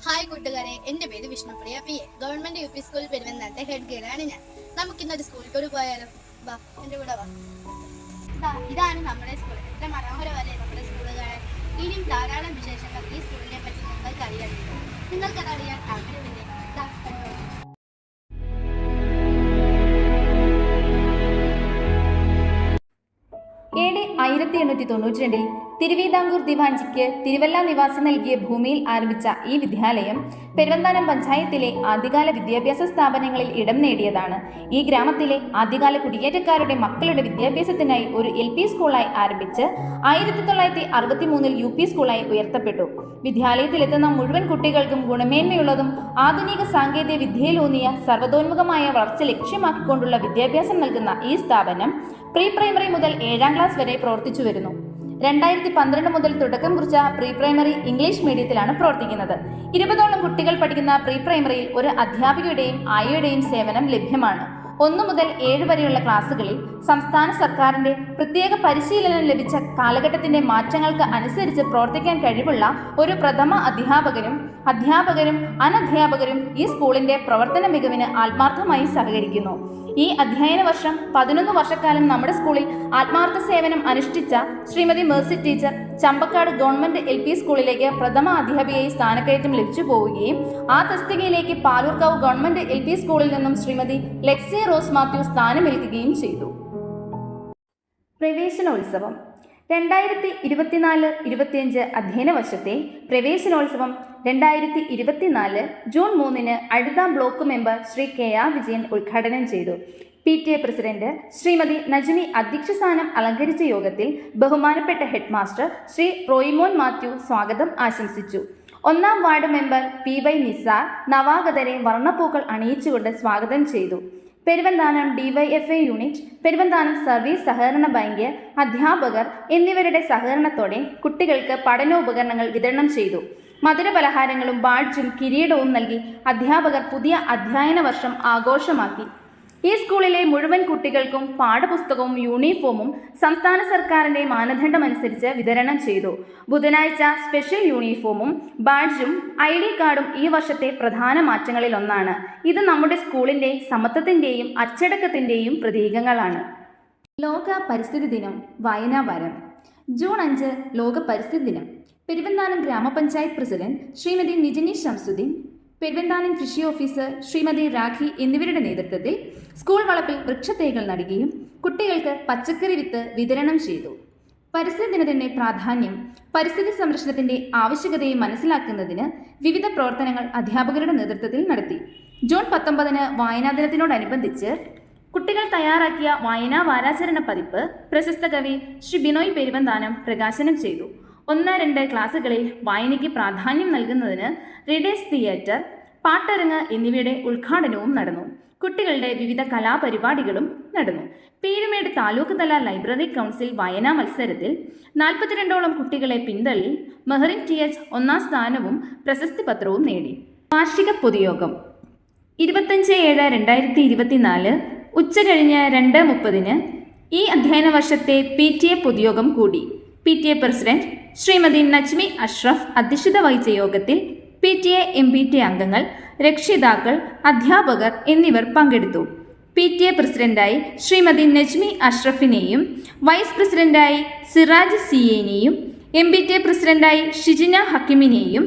Hi കൂട്ടുകാരെ, എൻ്റെ പേര് Vishnupriya P A. Government U P school പെരുവന്താനത്തെ ഹെഡ് ഗേളാണ് ഞാൻ. നമുക്കിന്നൊരു സ്കൂളിൽ ടൂർ പോയാലോ? വാ, എൻ്റെ കൂടെ വാ. ഇതാണ് നമ്മുടെ സ്കൂൾ. എത്ര മനോഹരമല്ലേ നമ്മുടെ സ്കൂൾ കാണാൻ. ഇനിയും ധാരാളം വിശേഷങ്ങൾ ഈ സ്കൂളിനെ പറ്റി നിങ്ങൾക്ക് അറിയാനുണ്ട്. നിങ്ങൾക്കതറിയാൻ ആഗ്രഹമില്ലേ? കണ്ടോ. AD 1892 തിരുവിതാംകൂർ ദിവാഞ്ചിക്ക് തിരുവല്ല നിവാസി നൽകിയ ഭൂമിയിൽ ആരംഭിച്ച ഈ വിദ്യാലയം പെരുവന്താനം പഞ്ചായത്തിലെ ആദ്യകാല വിദ്യാഭ്യാസ സ്ഥാപനങ്ങളിൽ ഇടം നേടിയതാണ്. ഈ ഗ്രാമത്തിലെ ആദ്യകാല കുടിയേറ്റക്കാരുടെ മക്കളുടെ വിദ്യാഭ്യാസത്തിനായി ഒരു LP സ്കൂളായി ആരംഭിച്ച് 1963 UP സ്കൂളായി ഉയർത്തപ്പെട്ടു. വിദ്യാലയത്തിലെത്തുന്ന മുഴുവൻ കുട്ടികൾക്കും ഗുണമേന്മയുള്ളതും ആധുനിക സാങ്കേതിക വിദ്യയിലൂന്നിയ സർവ്വതോന്മുഖമായ വളർച്ച ലക്ഷ്യമാക്കിക്കൊണ്ടുള്ള വിദ്യാഭ്യാസം നൽകുന്ന ഈ സ്ഥാപനം പ്രീ പ്രൈമറി മുതൽ 7ാം ക്ലാസ് വരെ പ്രവർത്തിച്ചു വരുന്നു. 2012 മുതൽ തുടക്കം കുറിച്ച പ്രീ പ്രൈമറി ഇംഗ്ലീഷ് മീഡിയത്തിലാണ് പ്രവർത്തിക്കുന്നത്. 20ഓളം കുട്ടികൾ പഠിക്കുന്ന പ്രീ പ്രൈമറിയിൽ ഒരു അധ്യാപികയുടെയും ആയയുടെയും സേവനം ലഭ്യമാണ്. 1 മുതൽ 7 വരെയുള്ള ക്ലാസ്സുകളിൽ സംസ്ഥാന സർക്കാരിന്റെ പ്രത്യേക പരിശീലനം ലഭിച്ച കാലഘട്ടത്തിന്റെ മാറ്റങ്ങൾക്ക് അനുസരിച്ച് പ്രവർത്തിക്കാൻ കഴിവുള്ള ഒരു പ്രഥമ അധ്യാപകരും അനധ്യാപകരും ഈ സ്കൂളിന്റെ പ്രവർത്തന മികവിന് ആത്മാർത്ഥമായി സഹകരിക്കുന്നു. ഈ അധ്യയന വർഷം 11 വർഷക്കാലം നമ്മുടെ സ്കൂളിൽ ആത്മാർത്ഥ സേവനം അനുഷ്ഠിച്ച Shrimati Mercy teacher Champakkad government LP സ്കൂളിലേക്ക് പ്രഥമ അധ്യാപികയായി സ്ഥാനക്കയറ്റം ലഭിച്ചു പോവുകയും ആ തസ്തികയിലേക്ക് പാലൂർക്കാവ് ഗവൺമെന്റ് LP സ്കൂളിൽ നിന്നും ശ്രീമതി ലെക്സി റോസ് മാത്യു സ്ഥാനമേൽക്കുകയും ചെയ്തു. പ്രവേശനോത്സവം 2024-25 അധ്യയന വർഷത്തെ പ്രവേശനോത്സവം 2024 ജൂൺ 3 അഴുത block member Shri KR Vijayan ഉദ്ഘാടനം ചെയ്തു. PTA പ്രസിഡന്റ് ശ്രീമതി നജ്മി അധ്യക്ഷസ്ഥാനം അലങ്കരിച്ച യോഗത്തിൽ ബഹുമാനപ്പെട്ട ഹെഡ് മാസ്റ്റർ ശ്രീ റോയ്മോൻ മാത്യു സ്വാഗതം ആശംസിച്ചു. 1ാം വാർഡ് മെമ്പർ PY നിസാർ നവാഗതരെ വർണ്ണപ്പൂക്കൾ അണിയിച്ചുകൊണ്ട് സ്വാഗതം ചെയ്തു. Peruvanthanam DYFA unit, Peruvanthanam service സഹകരണ ബാങ്ക്, അധ്യാപകർ എന്നിവരുടെ സഹകരണത്തോടെ കുട്ടികൾക്ക് പഠനോപകരണങ്ങൾ വിതരണം ചെയ്തു. മധുരപലഹാരങ്ങളും ബാഡ്ജും കിരീടവും നൽകി അധ്യാപകർ പുതിയ അധ്യയന വർഷം ആഘോഷമാക്കി. ഈ സ്കൂളിലെ മുഴുവൻ കുട്ടികൾക്കും പാഠപുസ്തകവും യൂണിഫോമും സംസ്ഥാന സർക്കാരിന്റെ മാനദണ്ഡമനുസരിച്ച് വിതരണം ചെയ്തു. ബുധനാഴ്ച സ്പെഷ്യൽ യൂണിഫോമും ബാഡ്ജും ID കാർഡും ഈ വർഷത്തെ പ്രധാന മാറ്റങ്ങളിൽ ഒന്നാണ്. ഇത് നമ്മുടെ സ്കൂളിന്റെ സമത്വത്തിന്റെയും അച്ചടക്കത്തിന്റെയും പ്രതീകങ്ങളാണ്. ലോക പരിസ്ഥിതി ദിനം വായനാ വാരം. ജൂൺ 5 ലോക പരിസ്ഥിതി ദിനം. പെരുവന്താനം ഗ്രാമപഞ്ചായത്ത് പ്രസിഡന്റ് ശ്രീമതി നിജിനി ശംസുദ്ദീൻ, പെരുവന്താനം കൃഷി ഓഫീസർ ശ്രീമതി രാഖി എന്നിവരുടെ നേതൃത്വത്തിൽ സ്കൂൾ വളപ്പിൽ വൃക്ഷത്തൈകൾ നടുകയും കുട്ടികൾക്ക് പച്ചക്കറി വിത്ത് വിതരണം ചെയ്തു. പരിസ്ഥിതി ദിനത്തിന്റെ പ്രാധാന്യം, പരിസ്ഥിതി സംരക്ഷണത്തിന്റെ ആവശ്യകതയെ മനസ്സിലാക്കുന്നതിന് വിവിധ പ്രവർത്തനങ്ങൾ അധ്യാപകരുടെ നേതൃത്വത്തിൽ നടത്തി. ജൂൺ 19 വായനാ ദിനത്തിനോടനുബന്ധിച്ച് കുട്ടികൾ തയ്യാറാക്കിയ വായനാ വാരാചരണ പതിപ്പ് പ്രശസ്ത കവി ശ്രീ ബിനോയ് പെരുവന്താനം പ്രകാശനം ചെയ്തു. 1-2 ക്ലാസ്സുകളിൽ വായനയ്ക്ക് പ്രാധാന്യം നൽകുന്നതിന് റീഡേഴ്സ് തിയേറ്റർ, പാട്ടരങ്ങ് എന്നിവയുടെ ഉദ്ഘാടനവും നടന്നു. കുട്ടികളുടെ വിവിധ കലാപരിപാടികളും നടന്നു. പീരുമേട് താലൂക്ക് തല ലൈബ്രറി കൗൺസിൽ വായനാ മത്സരത്തിൽ 42ഓളം കുട്ടികളെ പിന്തള്ളി മെഹറിൻ TH 1ാം സ്ഥാനവും പ്രശസ്തി പത്രവും നേടി. വാർഷിക പൊതുയോഗം 25/7/2024 ഉച്ചകഴിഞ്ഞ് 2:30 ഈ അധ്യയന വർഷത്തെ PTA പൊതുയോഗം കൂടി. PTA പ്രസിഡന്റ് ശ്രീമതി നജ്മി അഷ്റഫ് അധ്യക്ഷത വഹിച്ച യോഗത്തിൽ PTA MPTA അംഗങ്ങൾ, രക്ഷിതാക്കൾ, അധ്യാപകർ എന്നിവർ പങ്കെടുത്തു. PTA പ്രസിഡന്റായി ശ്രീമതി നജ്മി അഷ്റഫിനെയും വൈസ് പ്രസിഡന്റായി സിറാജ് CAനെയും MPTA പ്രസിഡന്റായി ഷിജിന ഹക്കിമിനെയും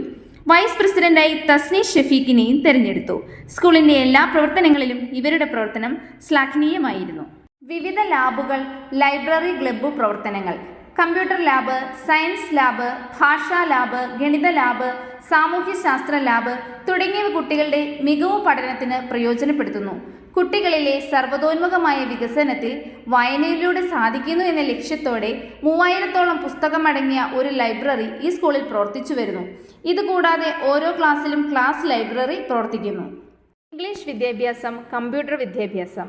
വൈസ് പ്രസിഡന്റായി തസ്നി ഷഫീഖിനെയും തെരഞ്ഞെടുത്തു. സ്കൂളിന്റെ എല്ലാ പ്രവർത്തനങ്ങളിലും ഇവരുടെ പ്രവർത്തനം ശ്ലാഘനീയമായിരുന്നു. വിവിധ ലാബുകൾ, ലൈബ്രറി ക്ലബ്ബ് പ്രവർത്തനങ്ങൾ, കമ്പ്യൂട്ടർ ലാബ്, സയൻസ് ലാബ്, ഭാഷാ ലാബ്, ഗണിത ലാബ്, സാമൂഹ്യശാസ്ത്ര ലാബ് തുടങ്ങിയവ കുട്ടികളുടെ മികവ് പഠനത്തിന് പ്രയോജനപ്പെടുത്തുന്നു. കുട്ടികളിലെ സർവ്വതോന്മുഖമായ വികസനത്തിൽ വായനയിലൂടെ സാധിക്കുന്നു എന്ന ലക്ഷ്യത്തോടെ 3000ഓളം പുസ്തകമടങ്ങിയ ഒരു ലൈബ്രറി ഈ സ്കൂളിൽ പ്രവർത്തിച്ചു വരുന്നു. ഇതുകൂടാതെ ഓരോ ക്ലാസ്സിലും ക്ലാസ് ലൈബ്രറി പ്രവർത്തിക്കുന്നു. ഇംഗ്ലീഷ് വിദ്യാഭ്യാസം, കമ്പ്യൂട്ടർ വിദ്യാഭ്യാസം.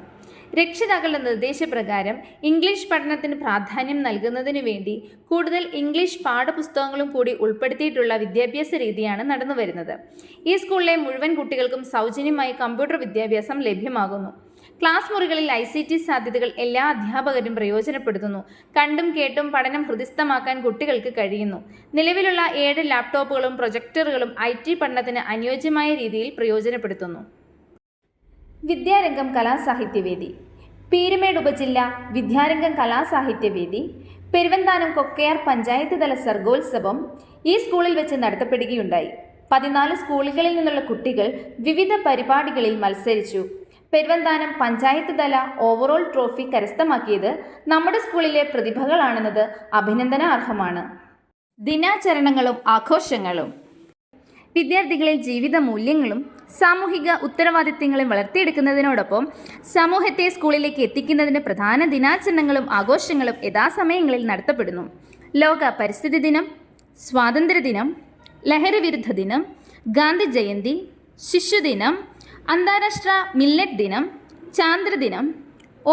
രക്ഷിതാക്കളുടെ നിർദ്ദേശപ്രകാരം ഇംഗ്ലീഷ് പഠനത്തിന് പ്രാധാന്യം നൽകുന്നതിനു വേണ്ടി കൂടുതൽ ഇംഗ്ലീഷ് പാഠപുസ്തകങ്ങളും കൂടി ഉൾപ്പെടുത്തിയിട്ടുള്ള വിദ്യാഭ്യാസ രീതിയാണ് നടന്നുവരുന്നത്. ഈ സ്കൂളിലെ മുഴുവൻ കുട്ടികൾക്കും സൗജന്യമായി കമ്പ്യൂട്ടർ വിദ്യാഭ്യാസം ലഭ്യമാകുന്നു. ക്ലാസ് മുറികളിൽ ICT സാധ്യതകൾ എല്ലാ അധ്യാപകരും പ്രയോജനപ്പെടുത്തുന്നു. കണ്ടും കേട്ടും പഠനം ഹൃദിസ്ഥമാക്കാൻ കുട്ടികൾക്ക് കഴിയുന്നു. നിലവിലുള്ള 7 ലാപ്ടോപ്പുകളും പ്രൊജക്ടറുകളും IT പഠനത്തിന് അനുയോജ്യമായ രീതിയിൽ പ്രയോജനപ്പെടുത്തുന്നു. വിദ്യാരംഗം കലാസാഹിത്യവേദി. പീരുമേട് ഉപജില്ല വിദ്യാരംഗം കലാസാഹിത്യവേദി പെരുവന്താനം കൊക്കയാർ പഞ്ചായത്ത് തല സർഗോത്സവം ഈ സ്കൂളിൽ വെച്ച് നടത്തപ്പെടുകയുണ്ടായി. 14 സ്കൂളുകളിൽ നിന്നുള്ള കുട്ടികൾ വിവിധ പരിപാടികളിൽ മത്സരിച്ചു. പെരുവന്താനം പഞ്ചായത്ത് തല ഓവറോൾ ട്രോഫി കരസ്ഥമാക്കിയത് നമ്മുടെ സ്കൂളിലെ പ്രതിഭകളാണെന്നത് അഭിനന്ദനാർഹമാണ്. ദിനാചരണങ്ങളും ആഘോഷങ്ങളും. വിദ്യാർത്ഥികളിൽ ജീവിത മൂല്യങ്ങളും സാമൂഹിക ഉത്തരവാദിത്തങ്ങളും വളർത്തിയെടുക്കുന്നതിനോടൊപ്പം സമൂഹത്തെ സ്കൂളിലേക്ക് എത്തിക്കുന്നതിന് പ്രധാന ദിനാചരണങ്ങളും ആഘോഷങ്ങളും യഥാസമയങ്ങളിൽ നടത്തപ്പെടുന്നു. ലോക പരിസ്ഥിതി ദിനം, സ്വാതന്ത്ര്യദിനം, ലഹരിവിരുദ്ധ ദിനം, ഗാന്ധി ജയന്തി, ശിശുദിനം, അന്താരാഷ്ട്ര മില്ലറ്റ് ദിനം, ചാന്ദ്രദിനം,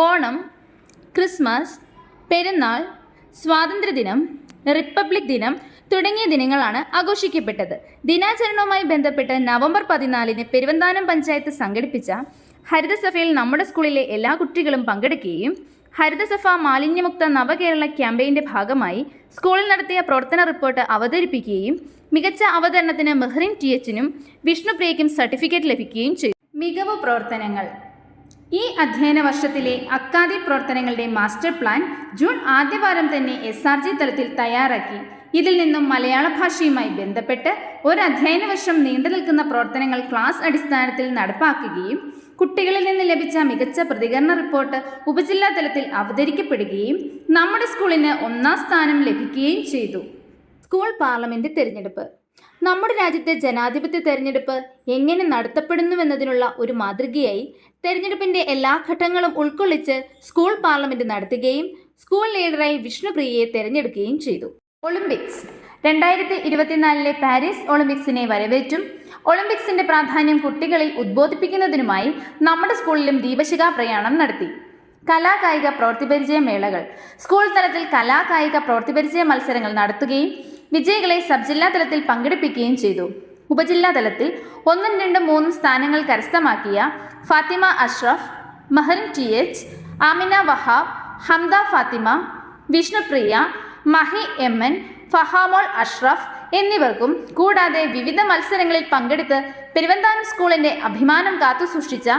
ഓണം, ക്രിസ്മസ്, പെരുന്നാൾ, സ്വാതന്ത്ര്യദിനം, റിപ്പബ്ലിക് ദിനം തുടങ്ങിയ ദിനങ്ങളാണ് ആഘോഷിക്കപ്പെട്ടത്. ദിനാചരണവുമായി ബന്ധപ്പെട്ട് നവംബർ 14-ന് പെരുവന്താനം പഞ്ചായത്ത് സംഘടിപ്പിച്ച ഹരിതസഭയിൽ നമ്മുടെ സ്കൂളിലെ എല്ലാ കുട്ടികളും പങ്കെടുക്കുകയും ഹരിതസഭ മാലിന്യമുക്ത നവകേരള ക്യാമ്പയിൻ്റെ ഭാഗമായി സ്കൂളിൽ നടത്തിയ പ്രവർത്തന റിപ്പോർട്ട് അവതരിപ്പിക്കുകയും മികച്ച അവതരണത്തിന് മെഹ്റിൻ THനും വിഷ്ണുപ്രിയയ്ക്കും സർട്ടിഫിക്കറ്റ് ലഭിക്കുകയും ചെയ്തു. മികവ് പ്രവർത്തനങ്ങൾ. ഈ അധ്യയന വർഷത്തിലെ അക്കാദി പ്രവർത്തനങ്ങളുടെ മാസ്റ്റർ പ്ലാൻ ജൂൺ ആദ്യവാരം തന്നെ SRG തലത്തിൽ തയ്യാറാക്കി. ഇതിൽ നിന്നും മലയാള ഭാഷയുമായി ബന്ധപ്പെട്ട് ഒരു അധ്യയന വർഷം നീണ്ടു നിൽക്കുന്ന പ്രവർത്തനങ്ങൾ ക്ലാസ് അടിസ്ഥാനത്തിൽ നടപ്പാക്കുകയും കുട്ടികളിൽ നിന്ന് ലഭിച്ച മികച്ച പ്രതികരണ റിപ്പോർട്ട് ഉപജില്ലാ തലത്തിൽ അവതരിക്കപ്പെടുകയും നമ്മുടെ സ്കൂളിന് 1ാം സ്ഥാനം ലഭിക്കുകയും ചെയ്തു. സ്കൂൾ പാർലമെന്റ് തെരഞ്ഞെടുപ്പ്. നമ്മുടെ രാജ്യത്തെ ജനാധിപത്യ തെരഞ്ഞെടുപ്പ് എങ്ങനെ നടത്തപ്പെടുന്നുവെന്നതിനുള്ള ഒരു മാതൃകയായി തെരഞ്ഞെടുപ്പിന്റെ എല്ലാ ഘട്ടങ്ങളും ഉൾക്കൊള്ളിച്ച് സ്കൂൾ പാർലമെന്റ് നടത്തുകയും സ്കൂൾ ലീഡറായി വിഷ്ണുപ്രിയയെ തെരഞ്ഞെടുക്കുകയും ചെയ്തു. ഒളിമ്പിക്സ്. 2024 പാരീസ് ഒളിമ്പിക്സിനെ വരവേറ്റും ഒളിമ്പിക്സിന്റെ പ്രാധാന്യം കുട്ടികളിൽ ഉദ്ബോധിപ്പിക്കുന്നതിനുമായി നമ്മുടെ സ്കൂളിലും ദീപശിഖാ പ്രയാണം നടത്തി. കലാകായിക പ്രവൃത്തിപരിചയ മേളകൾ. സ്കൂൾ തലത്തിൽ കലാകായിക പ്രവൃത്തിപരിചയ മത്സരങ്ങൾ നടത്തുകയും വിജയികളെ സബ് ജില്ലാ തലത്തിൽ പങ്കെടുപ്പിക്കുകയും ചെയ്തു. ഉപജില്ലാ തലത്തിൽ 1, 2, 3 സ്ഥാനങ്ങൾ കരസ്ഥമാക്കിയ ഫാത്തിമ അഷ്റഫ്, മെഹ്റിൻ TH, ആമിന വഹാബ്, ഹംദ ഫാത്തിമ, വിഷ്ണുപ്രിയ, മഹി MN, ഫഹാമോൾ അഷ്റഫ് എന്നിവർക്കും കൂടാതെ വിവിധ മത്സരങ്ങളിൽ പങ്കെടുത്ത് പെരുവന്താനം സ്കൂളിന്റെ അഭിമാനം കാത്തുസൂക്ഷിച്ച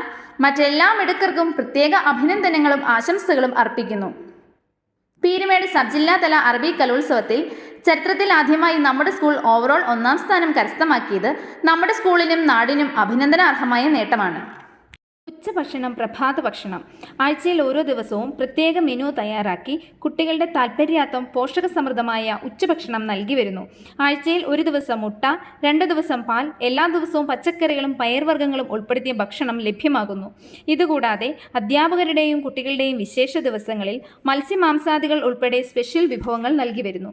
മറ്റെല്ലാ മിടുക്കർക്കും പ്രത്യേക അഭിനന്ദനങ്ങളും ആശംസകളും അർപ്പിക്കുന്നു. പീരുമേട് സബ് ജില്ലാ തല അറബി കലോത്സവത്തിൽ ചരിത്രത്തിൽ ആദ്യമായി നമ്മുടെ സ്കൂൾ ഓവറോൾ 1ാം സ്ഥാനം കരസ്ഥമാക്കിയത് നമ്മുടെ സ്കൂളിനും നാടിനും അഭിനന്ദനാർഹമായ നേട്ടമാണ്. ഉച്ചഭക്ഷണം, പ്രഭാത ഭക്ഷണം. ആഴ്ചയിൽ ഓരോ ദിവസവും പ്രത്യേക മെനു തയ്യാറാക്കി കുട്ടികളുടെ താൽപ്പര്യാർത്ഥം പോഷകസമൃദ്ധമായ ഉച്ചഭക്ഷണം നൽകി വരുന്നു. ആഴ്ചയിൽ ഒരു ദിവസം മുട്ട, 2 ദിവസം പാൽ, എല്ലാ ദിവസവും പച്ചക്കറികളും പയർവർഗ്ഗങ്ങളും ഉൾപ്പെടുത്തിയ ഭക്ഷണം ലഭ്യമാകുന്നു. ഇതുകൂടാതെ അധ്യാപകരുടെയും കുട്ടികളുടെയും വിശേഷ ദിവസങ്ങളിൽ മത്സ്യമാംസാദികൾ ഉൾപ്പെടെ സ്പെഷ്യൽ വിഭവങ്ങൾ നൽകി വരുന്നു.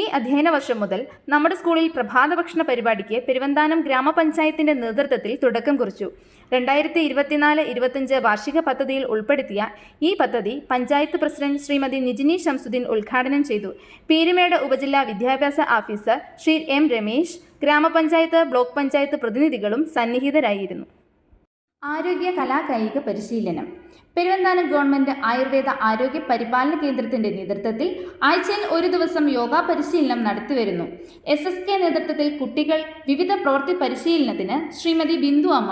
ഈ അധ്യയന വർഷം മുതൽ നമ്മുടെ സ്കൂളിൽ പ്രഭാത ഭക്ഷണ പരിപാടിക്ക് പെരുവന്താനം ഗ്രാമപഞ്ചായത്തിന്റെ നേതൃത്വത്തിൽ തുടക്കം കുറിച്ചു. 2024-25 വാർഷിക പദ്ധതിയിൽ ഉൾപ്പെടുത്തിയ ഈ പദ്ധതി പഞ്ചായത്ത് പ്രസിഡന്റ് ശ്രീമതി നിജിനി ശംസുദ്ദീൻ ഉദ്ഘാടനം ചെയ്തു. പീരുമേട് ഉപജില്ലാ വിദ്യാഭ്യാസ ഓഫീസർ ശ്രീ M രമേശ്, ഗ്രാമപഞ്ചായത്ത്, ബ്ലോക്ക് പഞ്ചായത്ത് പ്രതിനിധികളും സന്നിഹിതരായിരുന്നു. ആരോഗ്യ കലാകായിക പരിശീലനം. പെരുവന്താനം ഗവൺമെന്റ് ആയുർവേദ ആരോഗ്യ പരിപാലന കേന്ദ്രത്തിന്റെ നേതൃത്വത്തിൽ ആഴ്ചയിൽ ഒരു ദിവസം യോഗ പരിശീലനം നടത്തിവരുന്നു. SSK നേതൃത്വത്തിൽ കുട്ടികൾ വിവിധ പ്രവൃത്തി പരിശീലനത്തിന് ശ്രീമതി ബിന്ദു അമ്മ,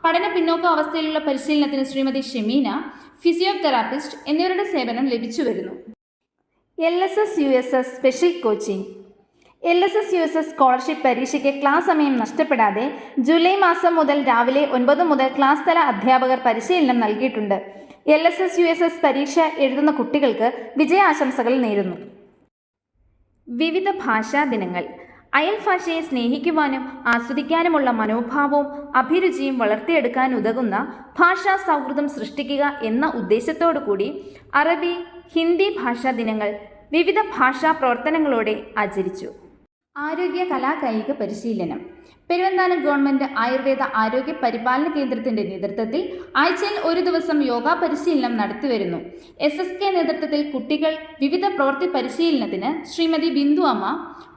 പഠന പിന്നോക്ക അവസ്ഥയിലുള്ള പരിശീലനത്തിന് ശ്രീമതി ഷെമീന, ഫിസിയോതെറാപ്പിസ്റ്റ് എന്നിവരുടെ സേവനം ലഭിച്ചു വരുന്നു. LSS USS special coaching. LSS USS scholarship പരീക്ഷയ്ക്ക് ക്ലാസ് സമയം നഷ്ടപ്പെടാതെ ജൂലൈ മാസം മുതൽ രാവിലെ 9 മുതൽ ക്ലാസ് തല അധ്യാപകർ പരിശീലനം നൽകിയിട്ടുണ്ട്. LSS USS പരീക്ഷ എഴുതുന്ന കുട്ടികൾക്ക് വിജയാശംസകൾ നേരുന്നു. വിവിധ ഭാഷാ ദിനങ്ങൾ. അയൽഭാഷയെ സ്നേഹിക്കുവാനും ആസ്വദിക്കാനുമുള്ള മനോഭാവവും അഭിരുചിയും വളർത്തിയെടുക്കാൻ ഉതകുന്ന ഭാഷാ സൗഹൃദം സൃഷ്ടിക്കുക എന്ന ഉദ്ദേശത്തോടു കൂടി അറബി, ഹിന്ദി ഭാഷാ ദിനങ്ങൾ വിവിധ ഭാഷാ പ്രവർത്തനങ്ങളോടെ ആചരിച്ചു. ആരോഗ്യ കലാകായിക പരിശീലനം. പെരുവന്താനം ഗവൺമെന്റ് ആയുർവേദ ആരോഗ്യ പരിപാലന കേന്ദ്രത്തിന്റെ നേതൃത്വത്തിൽ ആഴ്ചയിൽ ഒരു ദിവസം യോഗ പരിശീലനം നടത്തിവരുന്നു. SSK നേതൃത്വത്തിൽ കുട്ടികൾ വിവിധ പ്രവൃത്തി പരിശീലനത്തിന് ശ്രീമതി ബിന്ദു അമ്മ,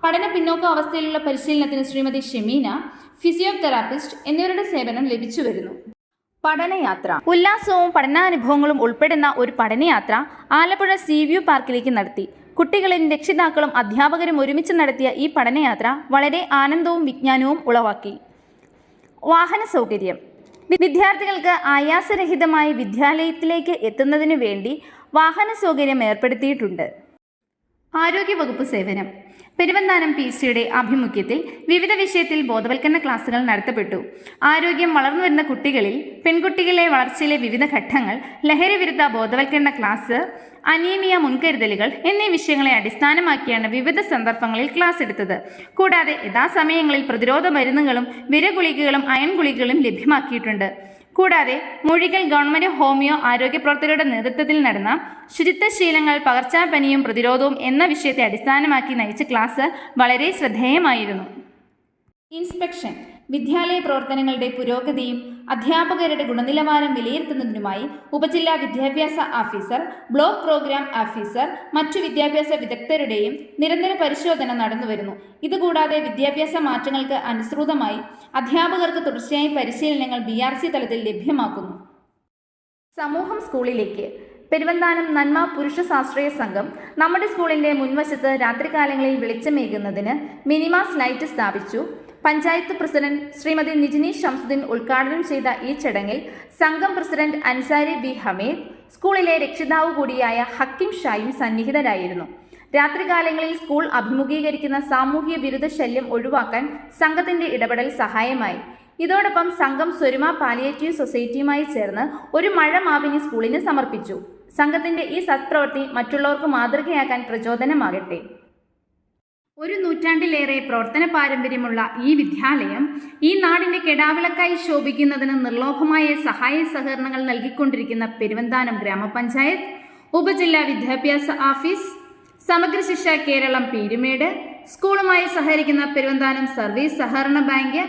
പഠന പിന്നോക്ക അവസ്ഥയിലുള്ള പരിശീലനത്തിന് ശ്രീമതി ഷെമീന, ഫിസിയോതെറാപ്പിസ്റ്റ് എന്നിവരുടെ സേവനം ലഭിച്ചു വരുന്നു. പഠനയാത്ര. ഉല്ലാസവും പഠനാനുഭവങ്ങളും ഉൾപ്പെടുന്ന ഒരു പഠനയാത്ര ആലപ്പുഴ സീവ്യൂ പാർക്കിലേക്ക് നടത്തി. കുട്ടികളും രക്ഷിതാക്കളും അധ്യാപകരും ഒരുമിച്ച് നടത്തിയ ഈ പഠനയാത്ര വളരെ ആനന്ദവും വിജ്ഞാനവും ഉളവാക്കി. വാഹന സൗകര്യം. വിദ്യാർത്ഥികൾക്ക് ആയാസരഹിതമായി വിദ്യാലയത്തിലേക്ക് എത്തുന്നതിനു വേണ്ടി വാഹന സൗകര്യം ഏർപ്പെടുത്തിയിട്ടുണ്ട്. ആരോഗ്യവകുപ്പ് സേവനം. പെരുവന്താനം PCയുടെ ആഭിമുഖ്യത്തിൽ വിവിധ വിഷയത്തിൽ ബോധവൽക്കരണ ക്ലാസുകൾ നടത്തപ്പെട്ടു. ആരോഗ്യം, വളർന്നുവരുന്ന കുട്ടികളിൽ പെൺകുട്ടികളുടെ വളർച്ചയിലെ വിവിധ ഘട്ടങ്ങൾ, ലഹരി വിരുദ്ധ ബോധവൽക്കരണ ക്ലാസ്, അനീമിയ മുൻകരുതലുകൾ എന്നീ വിഷയങ്ങളെ അടിസ്ഥാനമാക്കിയാണ് വിവിധ സന്ദർഭങ്ങളിൽ ക്ലാസ് എടുത്തത്. കൂടാതെ യഥാസമയങ്ങളിൽ പ്രതിരോധ മരുന്നുകളും വിരഗുളികകളും അയൺ ഗുളികകളും ലഭ്യമാക്കിയിട്ടുണ്ട്. കൂടാതെ മൊഴികൾ ഗവൺമെന്റ് ഹോമിയോ ആരോഗ്യ പ്രവർത്തകരുടെ നേതൃത്വത്തിൽ നടന്ന ശുചിത്വശീലങ്ങൾ, പകർച്ചപ്പനിയും പ്രതിരോധവും എന്ന വിഷയത്തെ അടിസ്ഥാനമാക്കി നയിച്ച ക്ലാസ് വളരെ ശ്രദ്ധേയമായിരുന്നു. ഇൻസ്പെക്ഷൻ. വിദ്യാലയ പ്രവർത്തനങ്ങളുടെ പുരോഗതിയും അധ്യാപകരുടെ ഗുണനിലവാരം വിലയിരുത്തുന്നതിനുമായി ഉപജില്ലാ വിദ്യാഭ്യാസ ഓഫീസർ, ബ്ലോക്ക് പ്രോഗ്രാം ഓഫീസർ, മറ്റു വിദ്യാഭ്യാസ വിദഗ്ധരുടെയും നിരന്തര പരിശോധന നടന്നുവരുന്നു. ഇതുകൂടാതെ വിദ്യാഭ്യാസ മാറ്റങ്ങൾക്ക് അനുസൃതമായി അധ്യാപകർക്ക് തുടർച്ചയായി പരിശീലനങ്ങൾ BRC തലത്തിൽ ലഭ്യമാക്കുന്നു. സമൂഹം സ്കൂളിലേക്ക്. പെരുവന്താനം നന്മ പുരുഷ ശാസ്ത്രീയ സംഘം നമ്മുടെ സ്കൂളിൻ്റെ മുൻവശത്ത് രാത്രികാലങ്ങളിൽ വെളിച്ചമേകുന്നതിന് മിനിമാസ് ലൈറ്റ് സ്ഥാപിച്ചു. പഞ്ചായത്ത് പ്രസിഡന്റ് ശ്രീമതി നിജിനി ഷംസുദ്ദീൻ ഉദ്ഘാടനം ചെയ്ത ഈ ചടങ്ങിൽ സംഘം പ്രസിഡന്റ് അൻസാരി B ഹമീദ്, സ്കൂളിലെ രക്ഷിതാവ് കൂടിയായ ഹക്കിം ഷായും സന്നിഹിതരായിരുന്നു. രാത്രികാലങ്ങളിൽ സ്കൂൾ അഭിമുഖീകരിക്കുന്ന സാമൂഹ്യ വിരുദ്ധ ശല്യം ഒഴിവാക്കാൻ സംഘത്തിന്റെ ഇടപെടൽ സഹായമായി. ഇതോടൊപ്പം സംഘം സ്വരുമ പാലിയേറ്റീവ് സൊസൈറ്റിയുമായി ചേർന്ന് ഒരു മഴമാപിനി സ്കൂളിന് സമർപ്പിച്ചു. സംഘത്തിന്റെ ഈ സത്പ്രവൃത്തി മറ്റുള്ളവർക്ക് മാതൃകയാക്കാൻ പ്രചോദനമാകട്ടെ. ഒരു നൂറ്റാണ്ടിലേറെ പ്രവർത്തന പാരമ്പര്യമുള്ള ഈ വിദ്യാലയം ഈ നാടിന്റെ കെടാവിളക്കായി ശോഭിക്കുന്നതിന് നിർലോഭമായ സഹായ സഹകരണങ്ങൾ നൽകിക്കൊണ്ടിരിക്കുന്ന പെരുവന്താനം ഗ്രാമപഞ്ചായത്ത്, ഉപജില്ലാ വിദ്യാഭ്യാസ ഓഫീസ്, സമഗ്ര ശിക്ഷ കേരളം പീരുമേട്, സ്കൂളുമായി സഹകരിക്കുന്ന പെരുവന്താനം സർവീസ് സഹകരണ ബാങ്ക്,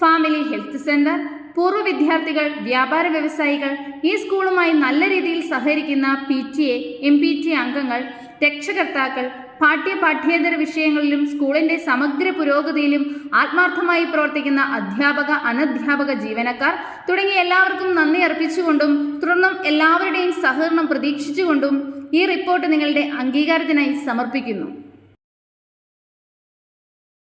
ഫാമിലി ഹെൽത്ത് സെന്റർ, പൂർവ്വ വിദ്യാർത്ഥികൾ, വ്യാപാര വ്യവസായികൾ, ഈ സ്കൂളുമായി നല്ല രീതിയിൽ സഹകരിക്കുന്ന PTA, MPTA അംഗങ്ങൾ, രക്ഷകർത്താക്കൾ, പാഠ്യേതര വിഷയങ്ങളിലും സ്കൂളിന്റെ സമഗ്ര പുരോഗതിയിലും ആത്മാർത്ഥമായി പ്രവർത്തിക്കുന്ന അധ്യാപക, അനധ്യാപക ജീവനക്കാർ തുടങ്ങിയ എല്ലാവർക്കും നന്ദി അർപ്പിച്ചുകൊണ്ടും തുടർന്നും എല്ലാവരുടെയും സഹകരണം പ്രതീക്ഷിച്ചുകൊണ്ടും ഈ റിപ്പോർട്ട് നിങ്ങളുടെ അംഗീകാരത്തിനായി സമർപ്പിക്കുന്നു.